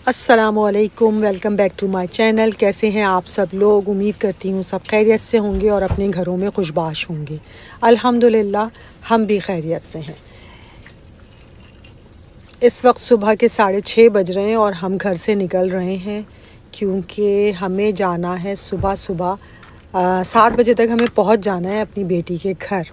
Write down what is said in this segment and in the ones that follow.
अस्सलामुअलैकुम, welcome back to my channel. कैसे हैं आप सब लोग? उम्मीद करती हूँ सब खैरियत से होंगे और अपने घरों में खुशबाश होंगे। अल्हम्दुलिल्लाह हम भी खैरियत से हैं। इस वक्त सुबह के 6:30 बज रहे हैं और हम घर से निकल रहे हैं क्योंकि हमें जाना है सुबह सुबह 7 बजे तक हमें पहुँच जाना है अपनी बेटी के घर।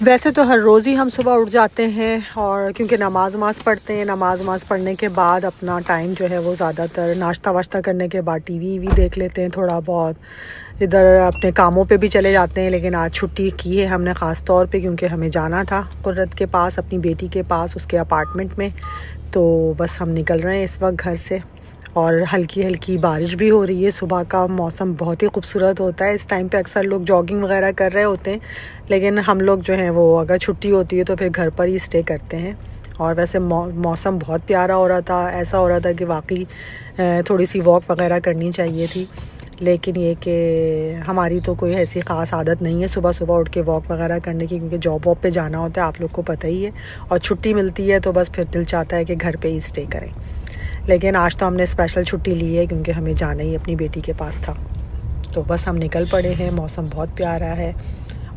वैसे तो हर रोज़ ही हम सुबह उठ जाते हैं और क्योंकि नमाज पढ़ते हैं, नमाज पढ़ने के बाद अपना टाइम जो है वो ज़्यादातर नाश्ता वाश्ता करने के बाद टीवी देख लेते हैं, थोड़ा बहुत इधर अपने कामों पे भी चले जाते हैं। लेकिन आज छुट्टी की है हमने ख़ास तौर पे क्योंकि हमें जाना था कुर्रत के पास, अपनी बेटी के पास, उसके अपार्टमेंट में। तो बस हम निकल रहे हैं इस वक्त घर से और हल्की हल्की बारिश भी हो रही है। सुबह का मौसम बहुत ही खूबसूरत होता है। इस टाइम पे अक्सर लोग जॉगिंग वगैरह कर रहे होते हैं, लेकिन हम लोग जो हैं वो अगर छुट्टी होती है तो फिर घर पर ही स्टे करते हैं। और वैसे मौसम बहुत प्यारा हो रहा था, ऐसा हो रहा था कि वाकई थोड़ी सी वॉक वगैरह करनी चाहिए थी। लेकिन ये कि हमारी तो कोई ऐसी ख़ास आदत नहीं है सुबह सुबह उठ के वॉक वगैरह करने की, क्योंकि जॉब वॉब पे जाना होता है, आप लोग को पता ही है। और छुट्टी मिलती है तो बस फिर दिल चाहता है कि घर पे ही स्टे करें। लेकिन आज तो हमने स्पेशल छुट्टी ली है क्योंकि हमें जाना ही अपनी बेटी के पास था। तो बस हम निकल पड़े हैं। मौसम बहुत प्यारा है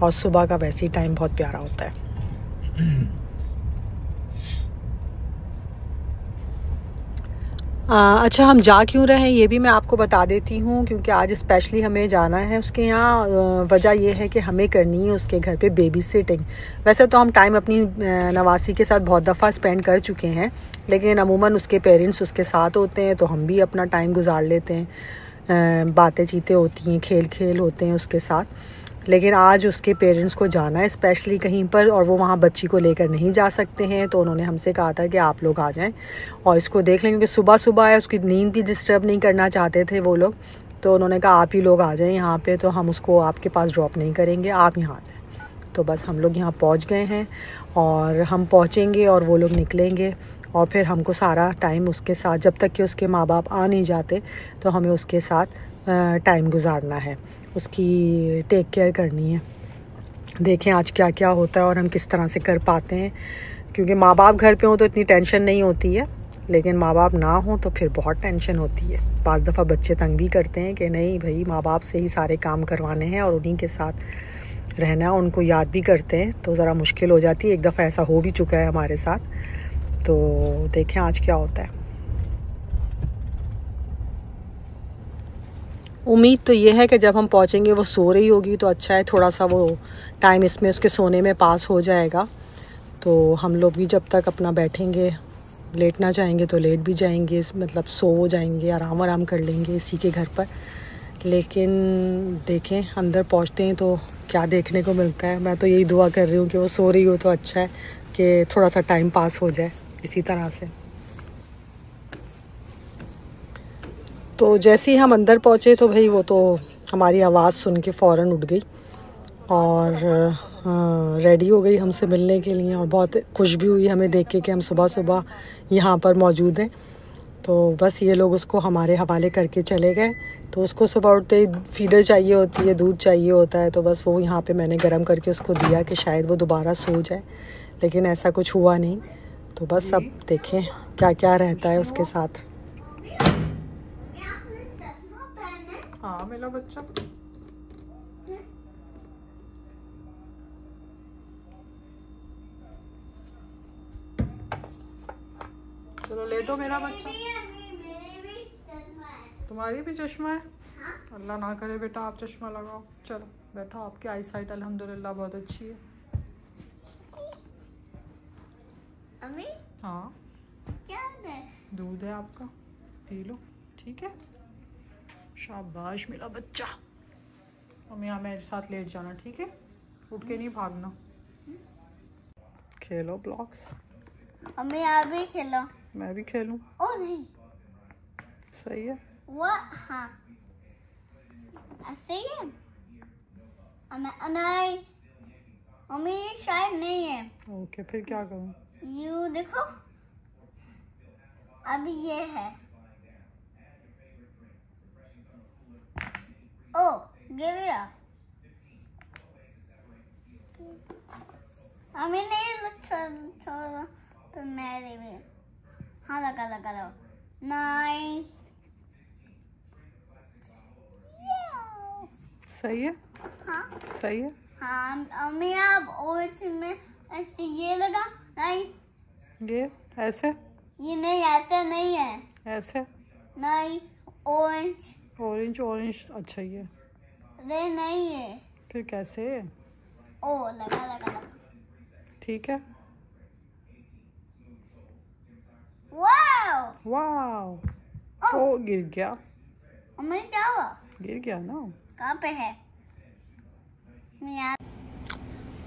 और सुबह का वैसे ही टाइम बहुत प्यारा होता है। अच्छा, हम जा क्यों रहे हैं ये भी मैं आपको बता देती हूँ, क्योंकि आज स्पेशली हमें जाना है उसके यहाँ। वजह यह है कि हमें करनी है उसके घर पे बेबी सिटिंग। वैसे तो हम टाइम अपनी नवासी के साथ बहुत दफ़ा स्पेंड कर चुके हैं, लेकिन अमूमन उसके पेरेंट्स उसके साथ होते हैं तो हम भी अपना टाइम गुजार लेते हैं। बातें चीतें होती हैं, खेल खेल होते हैं उसके साथ। लेकिन आज उसके पेरेंट्स को जाना है स्पेशली कहीं पर और वो वहाँ बच्ची को लेकर नहीं जा सकते हैं। तो उन्होंने हमसे कहा था कि आप लोग आ जाएं और इसको देख लें, क्योंकि सुबह सुबह है, उसकी नींद भी डिस्टर्ब नहीं करना चाहते थे वो लोग। तो उन्होंने कहा आप ही लोग आ जाएं यहाँ पे, तो हम उसको आपके पास ड्रॉप नहीं करेंगे, आप यहाँ आ जाएँ। तो बस हम लोग यहाँ पहुँच गए हैं और हम पहुँचेंगे और वो लोग निकलेंगे और फिर हमको सारा टाइम उसके साथ, जब तक कि उसके माँ बाप आ नहीं जाते, तो हमें उसके साथ टाइम गुजारना है, उसकी टेक केयर करनी है। देखें आज क्या क्या होता है और हम किस तरह से कर पाते हैं, क्योंकि माँ बाप घर पे हों तो इतनी टेंशन नहीं होती है, लेकिन माँ बाप ना हो तो फिर बहुत टेंशन होती है। बाज़ दफ़ा बच्चे तंग भी करते हैं कि नहीं भाई, माँ बाप से ही सारे काम करवाने हैं और उन्हीं के साथ रहना, उनको याद भी करते हैं, तो ज़रा मुश्किल हो जाती है। एक दफ़ा ऐसा हो भी चुका है हमारे साथ। तो देखें आज क्या होता है। उम्मीद तो ये है कि जब हम पहुँचेंगे वो सो रही होगी तो अच्छा है, थोड़ा सा वो टाइम इसमें उसके सोने में पास हो जाएगा। तो हम लोग भी जब तक अपना बैठेंगे, लेटना चाहेंगे तो लेट भी जाएंगे, मतलब सो जाएंगे, आराम कर लेंगे इसी के घर पर। लेकिन देखें अंदर पहुँचते हैं तो क्या देखने को मिलता है। मैं तो यही दुआ कर रही हूँ कि वो सो रही हो तो अच्छा है, कि थोड़ा सा टाइम पास हो जाए इसी तरह से। तो जैसे ही हम अंदर पहुँचे तो भाई वो तो हमारी आवाज़ सुन के फ़ौरन उठ गई और रेडी हो गई हमसे मिलने के लिए, और बहुत खुश भी हुई हमें देख के कि हम सुबह सुबह यहाँ पर मौजूद हैं। तो बस ये लोग उसको हमारे हवाले करके चले गए। तो उसको सुबह उठते ही फीडर चाहिए होती है, दूध चाहिए होता है, तो बस वो यहाँ पे मैंने गर्म करके उसको दिया कि शायद वो दोबारा सो जाए, लेकिन ऐसा कुछ हुआ नहीं। तो बस अब देखें क्या क्या रहता है उसके साथ। हाँ मेरा बच्चा, चलो लेटो मेरा बच्चा। तुम्हारी भी चश्मा है? अल्लाह ना करे बेटा आप चश्मा लगाओ। चलो बैठो, आपकी आई साइट अल्हम्दुलिल्लाह बहुत अच्छी है। अम्मी? हाँ क्या है? दूध है आपका, पी लो, ठीक है। शाबाश मेरा बच्चा। अम्मी यहाँ मेरे साथ लेट जाना, ठीक है, उठ के नहीं भागना। खेलो ब्लॉक्स। अम्मी आप भी खेलो। मैं भी खेलूं? ओ नहीं, सही है वो हाँ ऐसे ही है। नहीं मम्मी शायद नहीं है। ओके, फिर क्या करूं? यू देखो, अभी ये है। ओ गिव इट अप। हमें नहीं छोड़ा तो मेरे भी। हाँ लगा लो 9। सही है। हाँ सही है। हाँ मम्मी आप ओरेंज में ऐसे ये लगा नहीं, ये ऐसे, ये नहीं ऐसे नहीं है, ऐसे नहीं ऑरेंज ऑरेंज ऑरेंज। अच्छा ये ये नहीं है। फिर कैसे? ओ लगा ठीक है। वाओ वाह ओ गिर गया। मम्मी क्या हुआ? गिर गया ना। कहाँ पे है?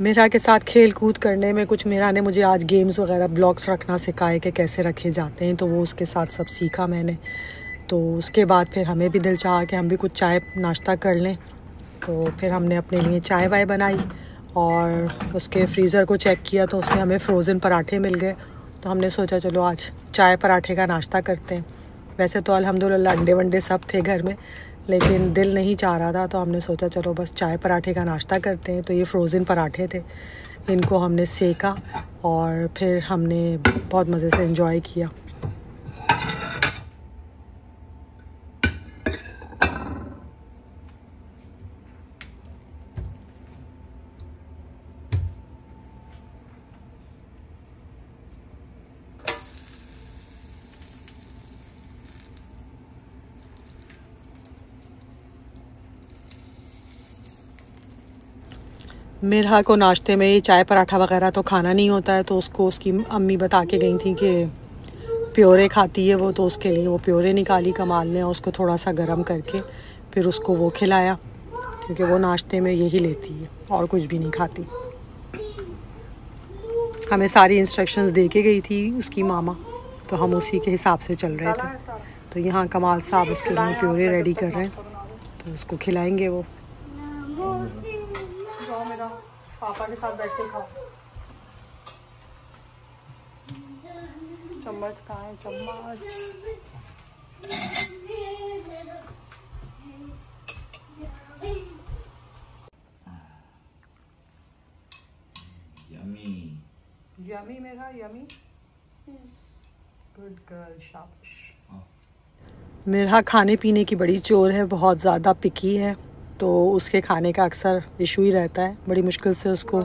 मेरा के साथ खेल कूद करने में कुछ, मेरा ने मुझे आज गेम्स वगैरह ब्लॉक्स रखना सिखाए कि कैसे रखे जाते हैं, तो वो उसके साथ सब सीखा मैंने। तो उसके बाद फिर हमें भी दिल चाहा कि हम भी कुछ चाय नाश्ता कर लें, तो फिर हमने अपने लिए चाय वाय बनाई और उसके फ्रीज़र को चेक किया तो उसमें हमें फ़्रोज़न पराठे मिल गए। तो हमने सोचा चलो आज चाय पराठे का नाश्ता करते हैं। वैसे तो अल्हम्दुलिल्लाह अंडे वंडे सब थे घर में, लेकिन दिल नहीं चाह रहा था, तो हमने सोचा चलो बस चाय पराठे का नाश्ता करते हैं। तो ये फ्रोज़न पराठे थे, इनको हमने सेका और फिर हमने बहुत मज़े से एंजॉय किया। मेरा को नाश्ते में ये चाय पराठा वगैरह तो खाना नहीं होता है, तो उसको उसकी अम्मी बता के गई थी कि प्योरे खाती है वो, तो उसके लिए वो प्योरे निकाली कमाल ने और उसको थोड़ा सा गर्म करके फिर उसको वो खिलाया, क्योंकि वो नाश्ते में यही लेती है और कुछ भी नहीं खाती। हमें सारी इंस्ट्रक्शंस दे के गई थी उसकी मामा, तो हम उसी के हिसाब से चल रहे थे। तो यहाँ कमाल साहब उसके लिए प्योरे रेडी कर रहे हैं, तो उसको खिलाएंगे वो। मेरा पापा के साथ बैठ के खाओ। चम्मच कहाँ है? चम्मच यमी मेरा यमी। गुड गर्ल, शाबाश। मेरा खाने पीने की बड़ी चोर है, बहुत ज़्यादा पिकी है, तो उसके खाने का अक्सर इशू ही रहता है। बड़ी मुश्किल से उसको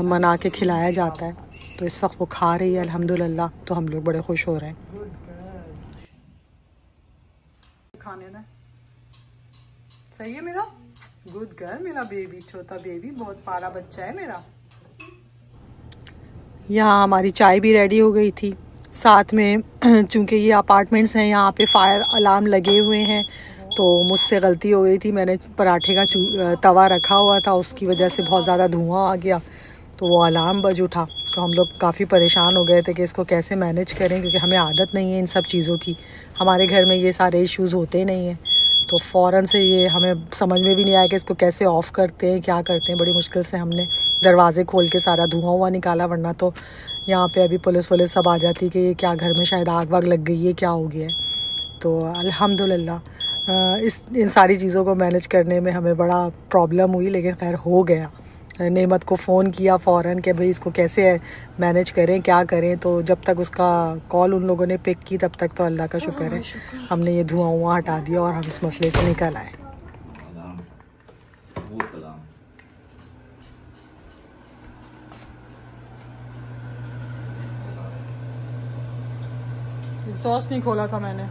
मना के खिलाया जाता है। तो इस वक्त वो खा रही है अल्हम्दुलिल्लाह, तो हम लोग बड़े खुश हो रहे हैं। खाने ना सही है मेरा। गुड गर्ल, मेरा बेबी, छोटा बेबी, बहुत प्यारा बच्चा है मेरा। यहाँ हमारी चाय भी रेडी हो गई थी। साथ में चूँकि ये अपार्टमेंट्स हैं, यहाँ पे फायर अलार्म लगे हुए हैं, तो मुझसे गलती हो गई थी, मैंने पराठे का तवा रखा हुआ था, उसकी वजह से बहुत ज़्यादा धुआं आ गया, तो वो अलार्म बज उठा। तो हम लोग काफ़ी परेशान हो गए थे कि इसको कैसे मैनेज करें, क्योंकि हमें आदत नहीं है इन सब चीज़ों की, हमारे घर में ये सारे इश्यूज़ होते नहीं हैं। तो फ़ौरन से ये हमें समझ में भी नहीं आया कि इसको कैसे ऑफ़ करते हैं, क्या करते हैं। बड़ी मुश्किल से हमने दरवाज़े खोल के सारा धुआं निकाला, वरना तो यहाँ पे अभी पुलिस वुलिस सब आ जाती कि ये क्या घर में शायद आग वाग लग गई है, क्या हो गया है। तो अल्हम्दुलिल्लाह इन सारी चीज़ों को मैनेज करने में हमें बड़ा प्रॉब्लम हुई, लेकिन खैर हो गया। नेमत को फ़ोन किया फ़ौरन कि भाई इसको कैसे मैनेज करें, क्या करें। तो जब तक उसका कॉल उन लोगों ने पिक की, तब तक तो अल्लाह का शुक्र है हमने ये धुआं हटा दिया और हम इस मसले से निकल आए। एग्जॉस्ट नहीं खोला था मैंने।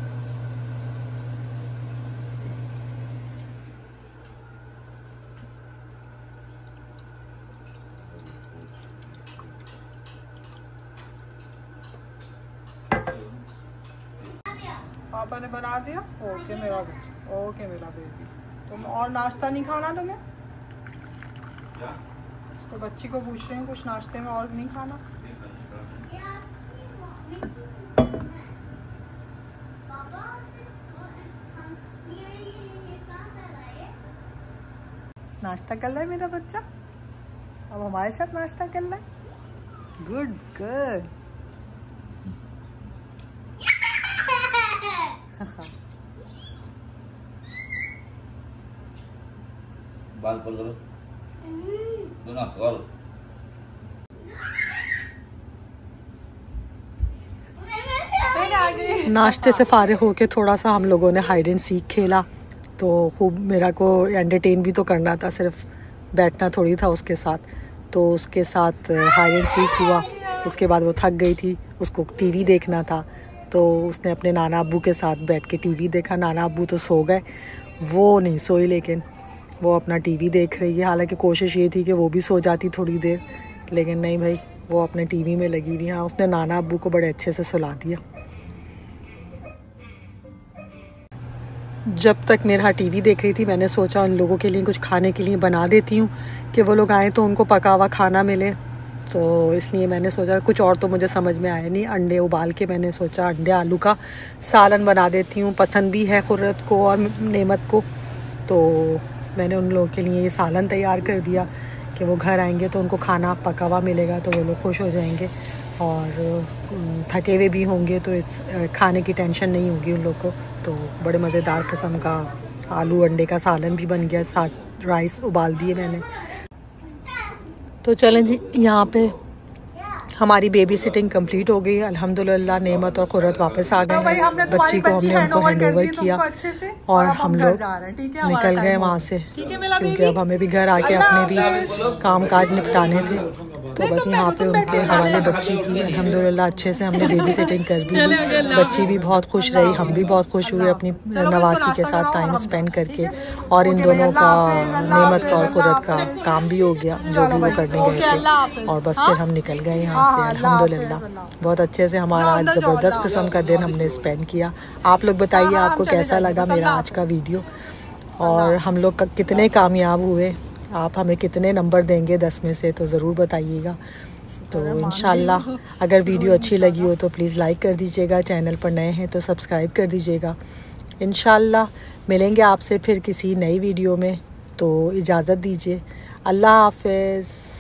पापा ने बना दिया। ओके मेरा बच्चा, ओके मेरा बेबी। तुम और नाश्ता नहीं खाना तुम्हें? तो बच्ची को पूछ रहे हैं कुछ नाश्ते में और नहीं खाना? नाश्ता कर रहा है मेरा बच्चा, अब हमारे साथ नाश्ता कर रहा है। Good girl. बाल पर करो, दोनों करो। नाश्ते से फारिग होके थोड़ा सा हम लोगों ने हाइड एंड सीक खेला, तो खूब मेरा को एंटरटेन भी तो करना था, सिर्फ बैठना थोड़ी था उसके साथ। तो उसके साथ हाइड एंड सीक हुआ। उसके बाद वो थक गई थी, उसको टीवी देखना था, तो उसने अपने नाना अब्बू के साथ बैठ के टीवी देखा। नाना अब्बू तो सो गए, वो नहीं सोई, लेकिन वो अपना टीवी देख रही है। हालांकि कोशिश ये थी कि वो भी सो जाती थोड़ी देर, लेकिन नहीं भाई, वो अपने टीवी में लगी हुई। हाँ, उसने नाना अब्बू को बड़े अच्छे से सुला दिया। जब तक मेरे यहाँ टीवी देख रही थी, मैंने सोचा उन लोगों के लिए कुछ खाने के लिए बना देती हूँ कि वो लोग आएँ तो उनको पका हुआ खाना मिले। तो इसलिए मैंने सोचा, कुछ और तो मुझे समझ में आया नहीं। अंडे उबाल के मैंने सोचा अंडे आलू का सालन बना देती हूँ, पसंद भी है खुर्रत को और नेमत को। तो मैंने उन लोगों के लिए ये सालन तैयार कर दिया कि वो घर आएंगे तो उनको खाना पका हुआ मिलेगा, तो वो लोग खुश हो जाएंगे और थके हुए भी होंगे, तो खाने की टेंशन नहीं होगी उन लोग को। तो बड़े मज़ेदार किस्म का आलू अंडे का सालन भी बन गया, साथ राइस उबाल दिए मैंने। तो चलें जी, यहाँ पे हमारी बेबी सिटिंग कंप्लीट हो गई। अल्हम्दुलिल्लाह नेमत और खुर्रत वापस आ गए हैं। बच्ची को हमने उनको हैंडओवर किया और हम लोग निकल गए वहाँ से, क्योंकि अब हमें भी घर आके अपने भी काम काज निपटाने थे। तो बस यहाँ पे उनके हवाले बच्ची की अल्हम्दुलिल्लाह अच्छे से हमने बेबी सिटिंग कर भी दी। बच्ची भी बहुत खुश रही, हम भी बहुत खुश हुए अपनी नवासी के साथ टाइम स्पेंड करके। और इन दोनों का, नेमत का और खुर्रत का काम भी हो गया जो भी वो करने गए थे। और बस फिर हम निकल गए यहाँ से अल्हम्दुलिल्लाह। बहुत अच्छे से हमारा आज ज़बरदस्त किस्म का दिन हमने स्पेंड किया। आप लोग बताइए आपको कैसा लगा मेरा आज का वीडियो, और हम लोग कितने कामयाब हुए। आप हमें कितने नंबर देंगे 10 में से, तो ज़रूर बताइएगा। तो इंशाल्लाह अगर वीडियो अच्छी लगी हो तो प्लीज़ लाइक कर दीजिएगा, चैनल पर नए हैं तो सब्सक्राइब कर दीजिएगा। इंशाल्लाह मिलेंगे आपसे फिर किसी नई वीडियो में, तो इजाज़त दीजिए। अल्लाह हाफ़िज़।